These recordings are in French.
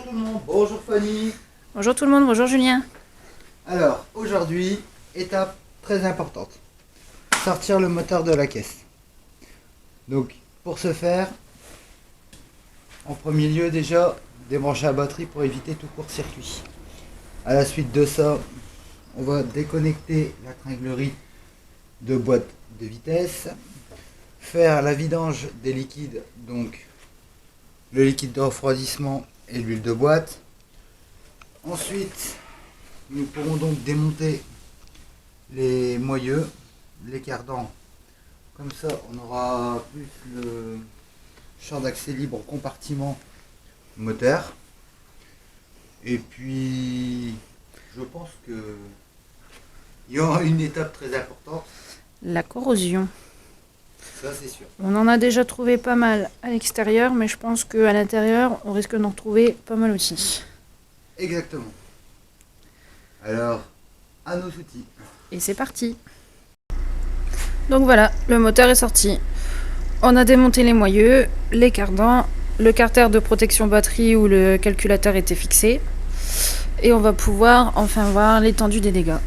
tout le monde, bonjour Fanny. Bonjour tout le monde, bonjour Julien. Alors aujourd'hui, étape très importante, sortir le moteur de la caisse. Donc pour ce faire, en premier lieu déjà, débrancher la batterie pour éviter tout court-circuit. À la suite de ça, on va déconnecter la tringlerie de boîte de vitesse, faire la vidange des liquides, donc le liquide de refroidissement et l'huile de boîte. Ensuite, nous pourrons donc démonter les moyeux, les cardans. Comme ça, on aura plus le champ d'accès libre au compartiment moteur. Et puis, je pense que il y aura une étape très importante. La corrosion. Ça, c'est sûr. On en a déjà trouvé pas mal à l'extérieur, mais je pense qu'à l'intérieur, on risque d'en retrouver pas mal aussi. Exactement. Alors, à nos outils. Et c'est parti. Donc voilà, le moteur est sorti. On a démonté les moyeux, les cardans, le carter de protection batterie où le calculateur était fixé. Et on va pouvoir enfin voir l'étendue des dégâts.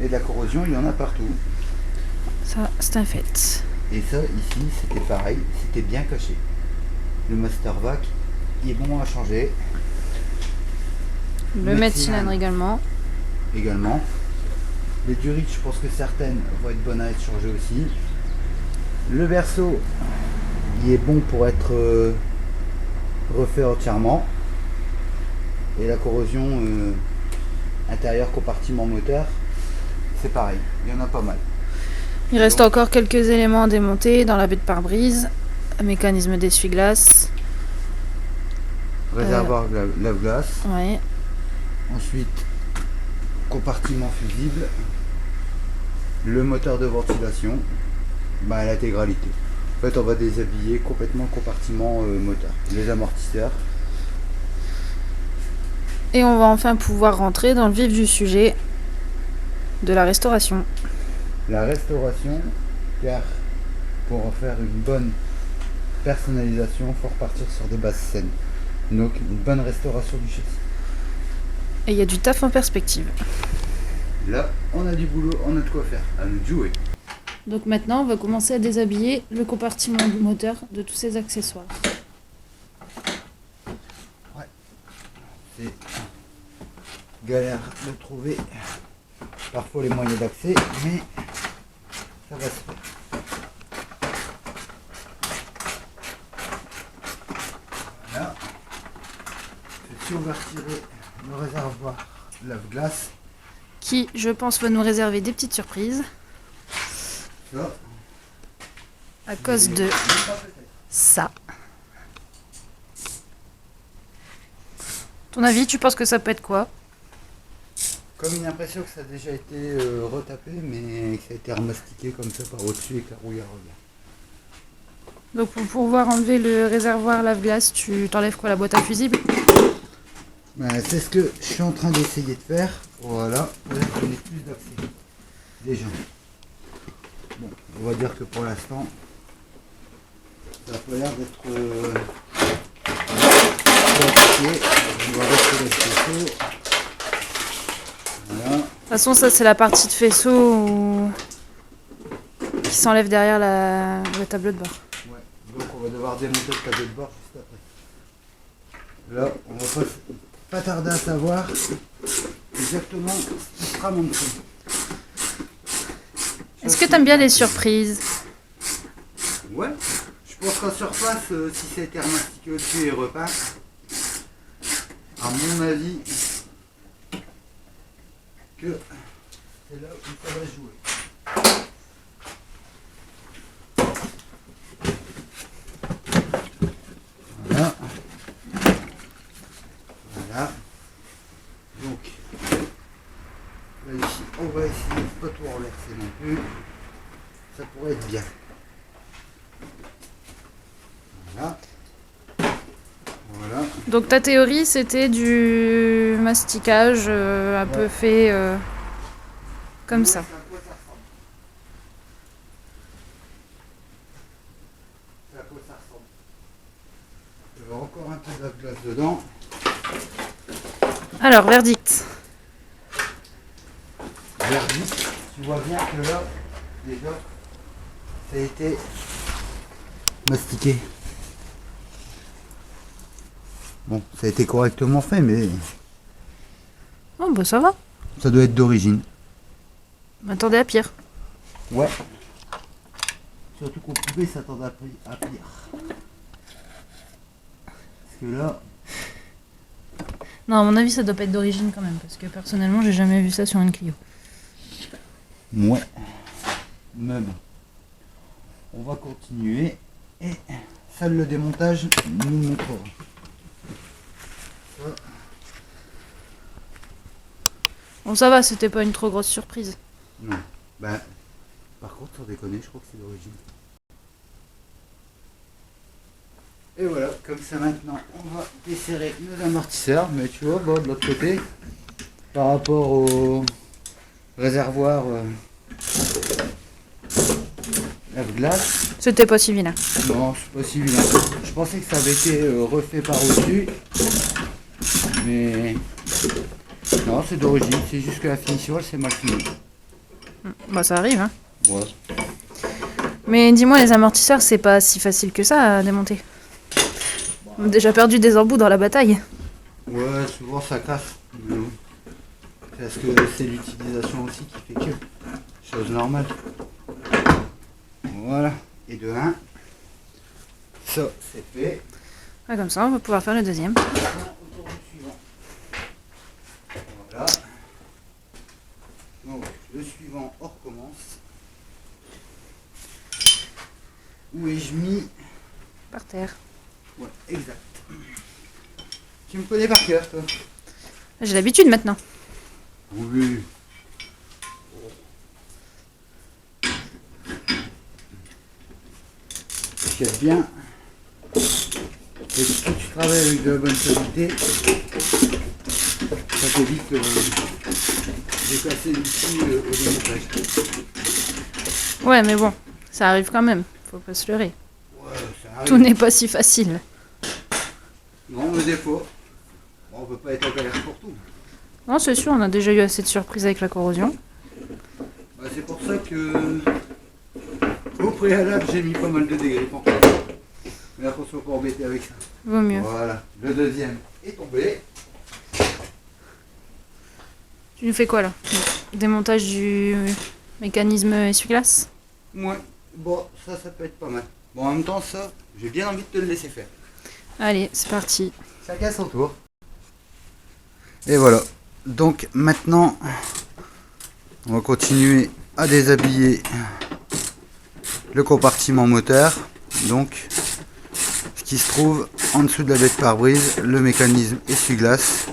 Et de la corrosion, il y en a partout. Ça, c'est un fait. Et ça, ici, c'était pareil, c'était bien caché. Le master vac, il est bon à changer. Le mètre cylindre également. Les durites, je pense que certaines vont être bonnes à être changées aussi. Le verso, il est bon pour être refait entièrement. Et la corrosion intérieur compartiment moteur, c'est pareil, il y en a pas mal. Il reste encore quelques éléments à démonter dans la baie de pare-brise, un mécanisme d'essuie-glace. Réservoir lave-glace. Ouais. Ensuite, compartiment fusible. Le moteur de ventilation, à l'intégralité. En fait, on va déshabiller complètement le compartiment moteur. Les amortisseurs. Et on va enfin pouvoir rentrer dans le vif du sujet de la restauration. La restauration, car pour en faire une bonne personnalisation, il faut repartir sur des bases saines. Donc une bonne restauration du châssis. Et il y a du taf en perspective. Là, on a du boulot, on a de quoi faire. À nous de jouer. Donc maintenant, on va commencer à déshabiller le compartiment du moteur de tous ses accessoires. Ouais. C'est galère de trouver parfois les moyens d'accès, mais ça va se faire. Voilà. Si on va retirer le réservoir lave-glace, Qui, je pense, va nous réserver des petites surprises. ça, À cause de ça. Ton avis, tu penses que ça peut être quoi? comme une impression que ça a déjà été retapé, mais que ça a été remastiqué comme ça par au-dessus et que la rouillère revient. Donc pour pouvoir enlever le réservoir lave-glace, tu t'enlèves quoi, la boîte à fusible? C'est ce que je suis en train d'essayer de faire. Voilà, pour donner plus d'accès. Déjà. Bon, on va dire que pour l'instant, ça n'a pas l'air d'être compliqué. On va rester le faisceau. Voilà. De toute façon, ça c'est la partie de faisceau qui s'enlève derrière le tableau de bord. Ouais. Donc on va devoir démonter le tableau de bord juste après. Là, on va pas tarder à savoir exactement ce qui sera montré. Est-ce que t'aimes bien les surprises? Ouais. Je pense qu'en surface, si ça a été remastiqué au-dessus et repeint, à mon avis, que c'est là où ça va jouer. Voilà. Voilà. Donc, là ici, on va essayer de pas tout renverser non plus. Ça pourrait être bien. Voilà. Voilà. Donc ta théorie, c'était du masticage un peu fait comme Ouais, ça. c'est à quoi ça ressemble. C'est à quoi ça ressemble. Je vais encore un peu de glace dedans. Alors, verdict. Verdict, tu vois bien que là, déjà, ça a été mastiqué. Bon, ça a été correctement fait, mais Oh, bah ça va. ça doit être d'origine. M'attendais à pire. Ouais. Surtout qu'on pouvait s'attendre à pire. Parce que là, Non, à mon avis, ça doit pas être d'origine quand même, parce que personnellement, j'ai jamais vu ça sur une Clio. ouais. Même. On va continuer. Et ça, le démontage nous le montrera. Ça. Bon, ça va, c'était pas une trop grosse surprise. Non. Bah, par contre, sans déconner, je crois que c'est d'origine. Et voilà, comme ça maintenant, on va desserrer nos amortisseurs. Mais tu vois, bon, de l'autre côté, par rapport au réservoir lave-glace, C'était pas si vilain. non, c'est pas si vilain. Je pensais que ça avait été refait par au-dessus. Mais non, c'est d'origine. C'est juste que la finition, elle s'est mal finie. Bah, ça arrive, hein. Ouais. Mais dis-moi, les amortisseurs, c'est pas si facile que ça à démonter. On a déjà perdu des embouts dans la bataille. Ouais, souvent ça casse. Mais bon. Parce que c'est l'utilisation aussi qui fait que. Chose normale. Voilà. Et de 1. Ça, c'est fait. Ah, comme ça, on va pouvoir faire le deuxième. Maintenant, au tour du suivant. Voilà. Donc, le suivant, on recommence. Où ai-je mis? Par terre. Ouais, exact. Tu me connais par cœur, toi? J'ai l'habitude maintenant. Oui. Ce qui est bien, c'est que si tu travailles avec de la bonne qualité, ça t'évite de casser l'outil au démontage. Ouais, mais bon, ça arrive quand même. Faut pas se leurrer. Ouais, ça arrive. Tout n'est pas si facile. Non, mais des fois, bon, on peut pas être en galère pour tout. Non, c'est sûr, on a déjà eu assez de surprises avec la corrosion. Bah, c'est pour ça que, au préalable, j'ai mis pas mal de dégrippants. Mais attention, pas embêter avec ça. Vaut mieux. Voilà, le deuxième est tombé. Tu nous fais quoi là? Démontage du mécanisme essuie-glace? Ouais, bon, ça peut être pas mal. Bon, en même temps, ça, j'ai bien envie de te le laisser faire. Allez, c'est parti. Chacun son tour. Et voilà. Donc maintenant, on va continuer à déshabiller le compartiment moteur. Donc, ce qui se trouve en dessous de la baie de pare-brise, le mécanisme essuie-glace.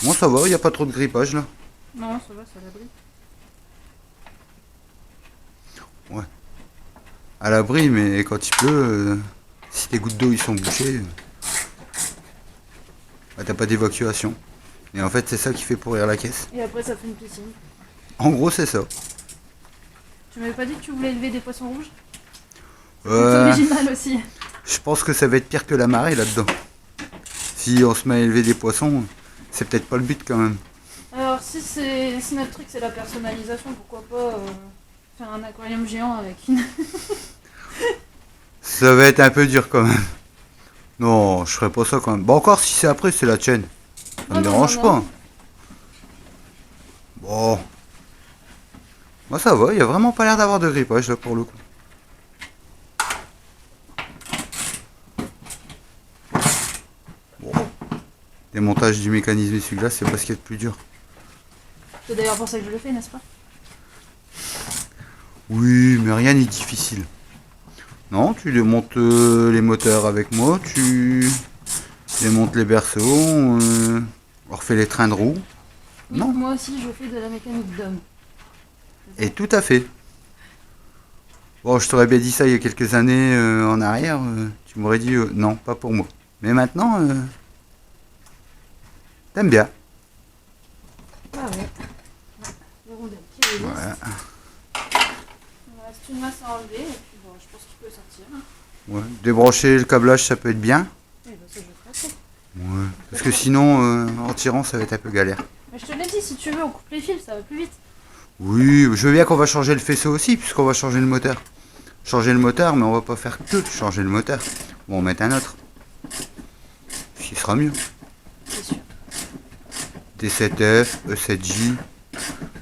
Bon, ça va, il n'y a pas trop de grippage là. Non, ça va, ça l'abri. Ouais. À l'abri, mais quand il pleut, si tes gouttes d'eau ils sont bouchées, bah, t'as pas d'évacuation. Et en fait, c'est ça qui fait pourrir la caisse. Et après, ça fait une piscine. En gros, c'est ça. Tu m'avais pas dit que tu voulais élever des poissons rouges? C'est Euh, original aussi. je pense que ça va être pire que la marée là-dedans. Si on se met à élever des poissons, c'est peut-être pas le but quand même. Alors, si notre truc c'est la personnalisation, pourquoi pas faire un aquarium géant avec une. Ça va être un peu dur quand même. Non, je ferais pas ça quand même. Bon, encore si c'est après, c'est la chaîne. Ça me dérange pas. Bon. Moi ça va, il y a vraiment pas l'air d'avoir de grippage là pour le coup. Bon. Démontage du mécanisme essuie-glace, c'est pas ce qu'il y a de plus dur. C'est d'ailleurs pour ça que je le fais, n'est-ce pas? Oui, mais rien n'est difficile. Non, tu démontes les moteurs avec moi, tu démontes les berceaux, on refait les trains de roue. Oui, Non. moi aussi je fais de la mécanique d'homme. Et tout à fait. Bon, je t'aurais bien dit ça il y a quelques années en arrière, tu m'aurais dit non, pas pour moi. Mais maintenant, t'aimes bien. Ah ouais. Les rondelles qui les Voilà. On va reste une masse à enlever et puis bon, je pense qu'il peut sortir. Ouais. Débrancher le câblage, ça peut être bien. Oui, bah ça je ferai. Ouais. Parce que sinon, en tirant, ça va être un peu galère. Mais je te l'ai dit, si tu veux, on coupe les fils, ça va plus vite. Oui, je veux bien qu'on va changer le faisceau aussi, puisqu'on va changer le moteur. Changer le moteur, mais on va pas faire que changer le moteur. On va en mettre un autre. Ce qui sera mieux. C'est sûr. D7F, E7J.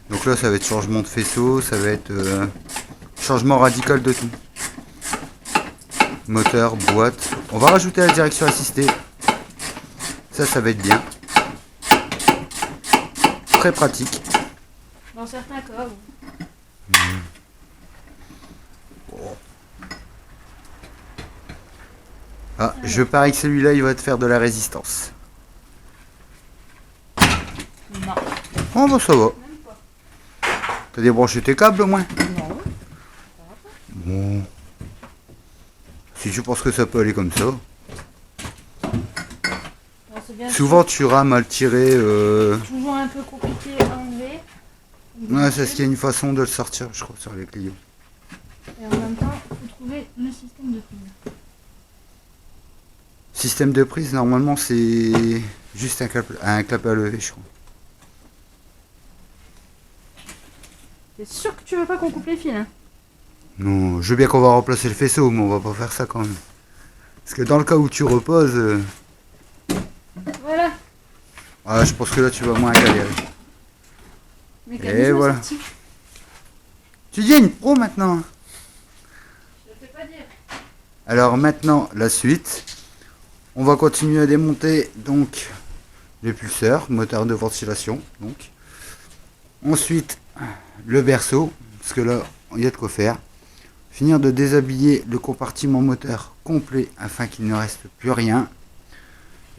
Donc là, ça va être changement de faisceau, ça va être changement radical de tout. Moteur, boîte. On va rajouter la direction assistée. Ça va être bien. Très pratique. Dans certains cas, oui. Ah, je parie que celui-là, il va te faire de la résistance. Non. Oh bah ça va. Même pas. T'as débranché tes câbles au moins? Non. Bon. Si tu penses que ça peut aller comme ça. Non, c'est bien Souvent tu rames à le tirer. toujours un peu compliqué à enlever. Ouais, c'est ce qu'il y a une façon de le sortir, je crois, sur les Clio. Et en même temps, il faut trouver le système de prise. Système de prise, normalement, c'est juste un clap à lever, je crois. T'es sûr que tu veux pas qu'on coupe les fils, hein? Non, je veux bien qu'on va remplacer le faisceau, mais on va pas faire ça quand même. Parce que dans le cas où tu reposes, Voilà. je pense que là tu vas moins galérer. Mécanisme voilà. sorti. Tu dis une pro maintenant. Je te fais pas dire. Alors maintenant, la suite. On va continuer à démonter donc les pulseurs, moteur de ventilation. Donc. Ensuite, le berceau, parce que là, il y a de quoi faire. Finir de déshabiller le compartiment moteur complet afin qu'il ne reste plus rien.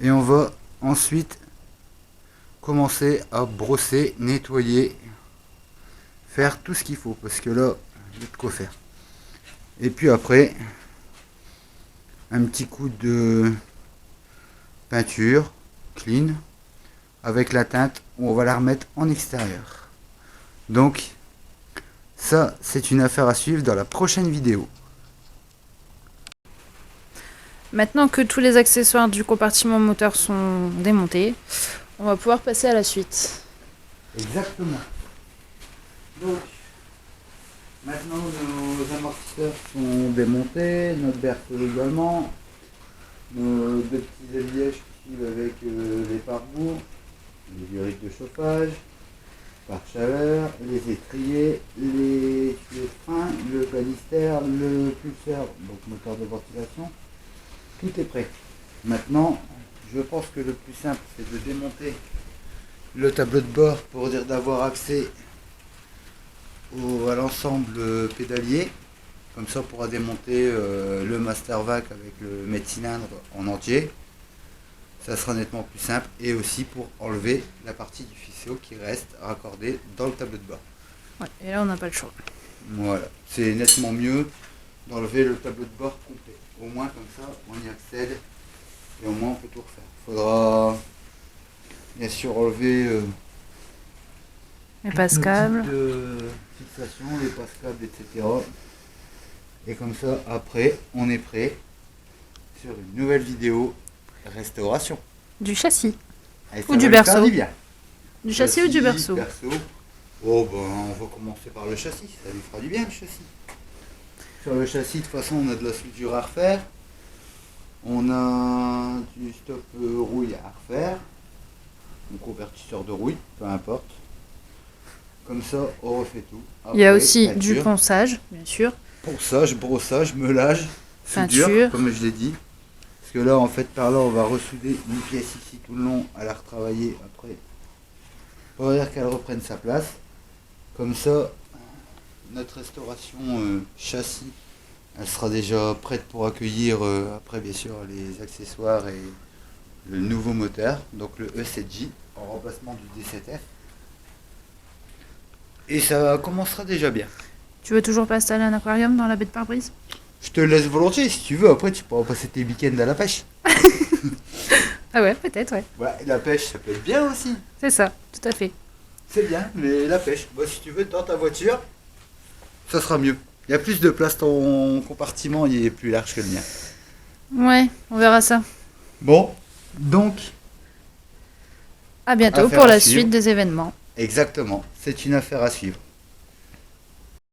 Et on va ensuite commencer à brosser, nettoyer, faire tout ce qu'il faut, parce que là, il y a de quoi faire. Et puis après, un petit coup de peinture clean avec la teinte, on va la remettre en extérieur. Donc ça, c'est une affaire à suivre dans la prochaine vidéo. Maintenant que tous les accessoires du compartiment moteur sont démontés, on va pouvoir passer à la suite. Exactement. Donc maintenant nos amortisseurs sont démontés, notre berceau également, nos deux petits ailillages qui suivent avec les pare-bourgs, les durites de chauffage, pare-chaleur, les étriers, les tuyaux de frein, le balister, le pulseur, donc moteur de ventilation. Tout est prêt. Maintenant, je pense que le plus simple, c'est de démonter le tableau de bord pour dire d'avoir accès à l'ensemble pédalier. Comme ça, on pourra démonter le master vac avec le mètre-cylindre en entier. Ça sera nettement plus simple. Et aussi pour enlever la partie du faisceau qui reste raccordée dans le tableau de bord. Ouais, et là, on n'a pas le choix. Voilà. C'est nettement mieux d'enlever le tableau de bord complet. Au moins, comme ça, on y accède. Et au moins, on peut tout refaire. Il faudra bien sûr enlever Les passes-câbles. fixation, les passes-câbles, etc. Et comme ça, après, on est prêt sur une nouvelle vidéo restauration. Du châssis. Allez, Ou ça du va le faire berceau. bien. Du châssis ou du berceau? Oh ben, on va commencer par le châssis. Ça lui fera du bien, le châssis. Sur le châssis, de toute façon, on a de la soudure à refaire. On a du stop rouille à refaire. Un convertisseur de rouille, peu importe. Comme ça, on refait tout. Après, Il y a aussi peinture, du ponçage, bien sûr. ponçage, brossage, meulage, soudure, Peinture. comme je l'ai dit. Parce que là, en fait, par là, on va ressouder une pièce ici tout le long, à la retravailler après. Pour dire qu'elle reprenne sa place. Comme ça, notre restauration châssis, elle sera déjà prête pour accueillir après, bien sûr, les accessoires et le nouveau moteur, donc le E7J, en remplacement du D7F. Et ça commencera déjà bien. Tu veux toujours pas installer un aquarium dans la baie de pare-brise? Je te laisse volontiers si tu veux, après tu pourras passer tes week-ends à la pêche. Ah ouais, peut-être, ouais. Ouais, la pêche, ça peut être bien aussi. C'est ça, tout à fait. C'est bien, mais la pêche, si tu veux, dans ta voiture, ça sera mieux. Il y a plus de place, ton compartiment il est plus large que le mien. Ouais, on verra ça. Bon, donc, À bientôt Affaire pour à la suivre. suite des événements. exactement, c'est une affaire à suivre.